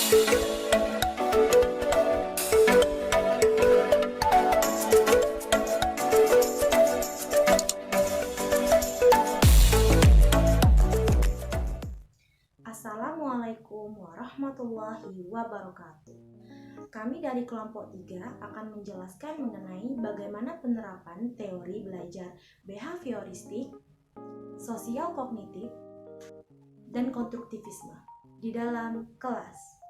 Assalamualaikum warahmatullahi wabarakatuh. Kami dari kelompok 3 akan menjelaskan mengenai bagaimana penerapan teori belajar behavioristik, sosial kognitif, dan konstruktivisme di dalam kelas.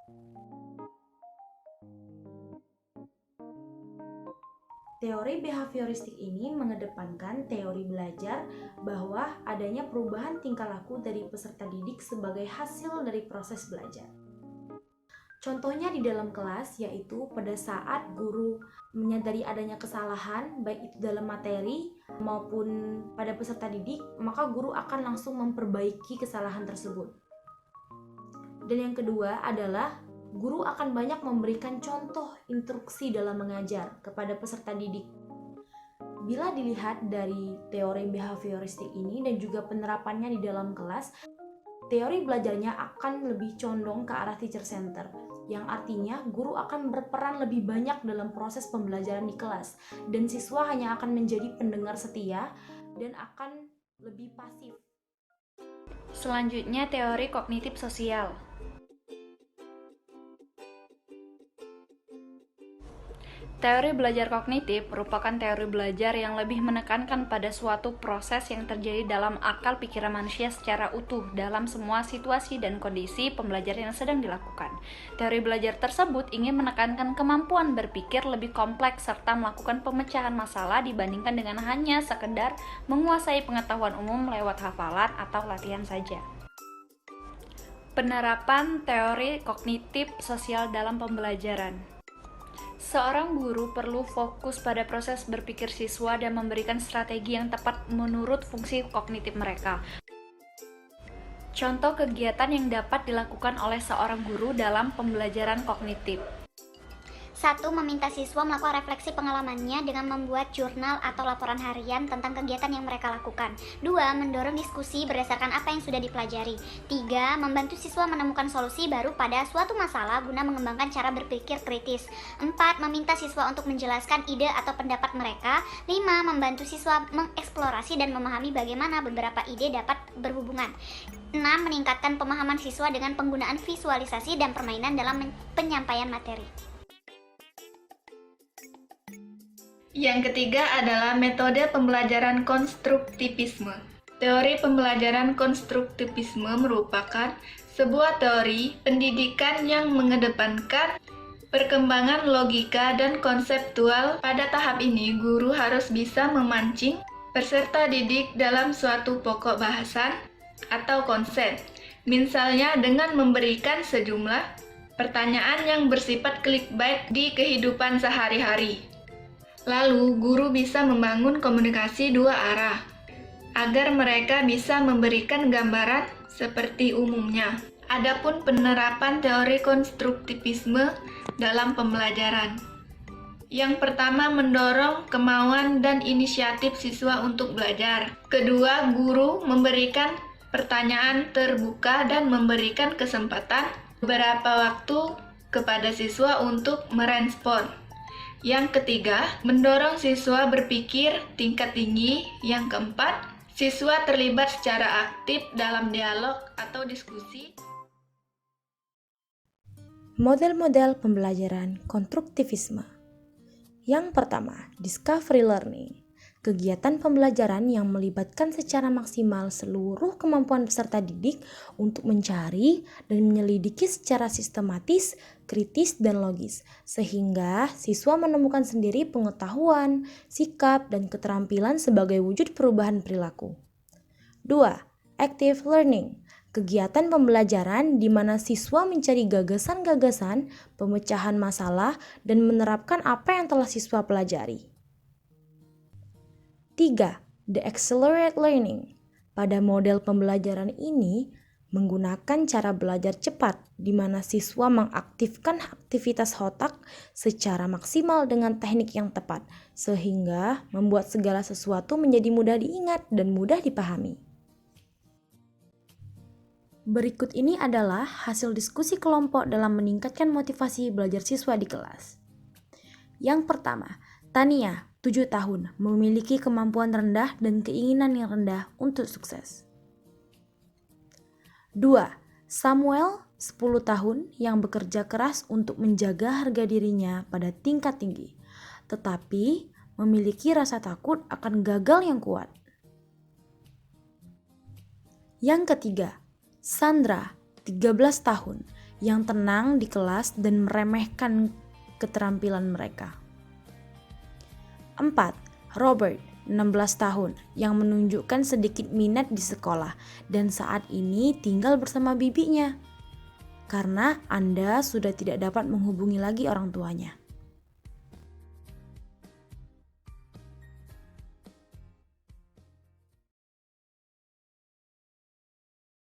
Teori behavioristik ini mengedepankan teori belajar bahwa adanya perubahan tingkah laku dari peserta didik sebagai hasil dari proses belajar. Contohnya di dalam kelas yaitu pada saat guru menyadari adanya kesalahan baik itu dalam materi maupun pada peserta didik, maka guru akan langsung memperbaiki kesalahan tersebut. Dan yang kedua adalah guru akan banyak memberikan contoh instruksi dalam mengajar kepada peserta didik. Bila dilihat dari teori behavioristik ini dan juga penerapannya di dalam kelas, teori belajarnya akan lebih condong ke arah teacher center, yang artinya guru akan berperan lebih banyak dalam proses pembelajaran di kelas, dan siswa hanya akan menjadi pendengar setia dan akan lebih pasif. Selanjutnya, teori kognitif sosial. Teori belajar kognitif merupakan teori belajar yang lebih menekankan pada suatu proses yang terjadi dalam akal pikiran manusia secara utuh dalam semua situasi dan kondisi pembelajaran yang sedang dilakukan. Teori belajar tersebut ingin menekankan kemampuan berpikir lebih kompleks serta melakukan pemecahan masalah dibandingkan dengan hanya sekedar menguasai pengetahuan umum lewat hafalan atau latihan saja. Penerapan teori kognitif sosial dalam pembelajaran. Seorang guru perlu fokus pada proses berpikir siswa dan memberikan strategi yang tepat menurut fungsi kognitif mereka. Contoh kegiatan yang dapat dilakukan oleh seorang guru dalam pembelajaran kognitif. 1. Meminta siswa melakukan refleksi pengalamannya dengan membuat jurnal atau laporan harian tentang kegiatan yang mereka lakukan. 2. Mendorong diskusi berdasarkan apa yang sudah dipelajari. 3. Membantu siswa menemukan solusi baru pada suatu masalah guna mengembangkan cara berpikir kritis. 4. Meminta siswa untuk menjelaskan ide atau pendapat mereka. 5. Membantu siswa mengeksplorasi dan memahami bagaimana beberapa ide dapat berhubungan. 6. Meningkatkan pemahaman siswa dengan penggunaan visualisasi dan permainan dalam penyampaian materi. Yang ketiga adalah metode pembelajaran konstruktivisme. Teori pembelajaran konstruktivisme merupakan sebuah teori pendidikan yang mengedepankan perkembangan logika dan konseptual. Pada tahap ini, guru harus bisa memancing peserta didik dalam suatu pokok bahasan atau konsep. Misalnya dengan memberikan sejumlah pertanyaan yang bersifat clickbait di kehidupan sehari-hari. Lalu, guru bisa membangun komunikasi dua arah, agar mereka bisa memberikan gambaran seperti umumnya. Adapun penerapan teori konstruktivisme dalam pembelajaran. Yang pertama, mendorong kemauan dan inisiatif siswa untuk belajar. Kedua, guru memberikan pertanyaan terbuka dan memberikan kesempatan beberapa waktu kepada siswa untuk merespon. Yang ketiga, mendorong siswa berpikir tingkat tinggi. Yang keempat, siswa terlibat secara aktif dalam dialog atau diskusi. Model-model pembelajaran konstruktivisme. Yang pertama, discovery learning. Kegiatan pembelajaran yang melibatkan secara maksimal seluruh kemampuan peserta didik untuk mencari dan menyelidiki secara sistematis, kritis, dan logis, sehingga siswa menemukan sendiri pengetahuan, sikap, dan keterampilan sebagai wujud perubahan perilaku. 2. Active learning. Kegiatan pembelajaran di mana siswa mencari gagasan-gagasan, pemecahan masalah, dan menerapkan apa yang telah siswa pelajari. 3. The accelerate learning. Pada model pembelajaran ini menggunakan cara belajar cepat di mana siswa mengaktifkan aktivitas otak secara maksimal dengan teknik yang tepat sehingga membuat segala sesuatu menjadi mudah diingat dan mudah dipahami. Berikut ini adalah hasil diskusi kelompok dalam meningkatkan motivasi belajar siswa di kelas. Yang pertama, Tania, 7 tahun, memiliki kemampuan rendah dan keinginan yang rendah untuk sukses. 2. Samuel, 10 tahun, yang bekerja keras untuk menjaga harga dirinya pada tingkat tinggi, tetapi memiliki rasa takut akan gagal yang kuat. Yang ketiga, Sandra, 13 tahun, yang tenang di kelas dan meremehkan keterampilan mereka. 4. Robert, 16 tahun, yang menunjukkan sedikit minat di sekolah dan saat ini tinggal bersama bibinya, karena Anda sudah tidak dapat menghubungi lagi orang tuanya.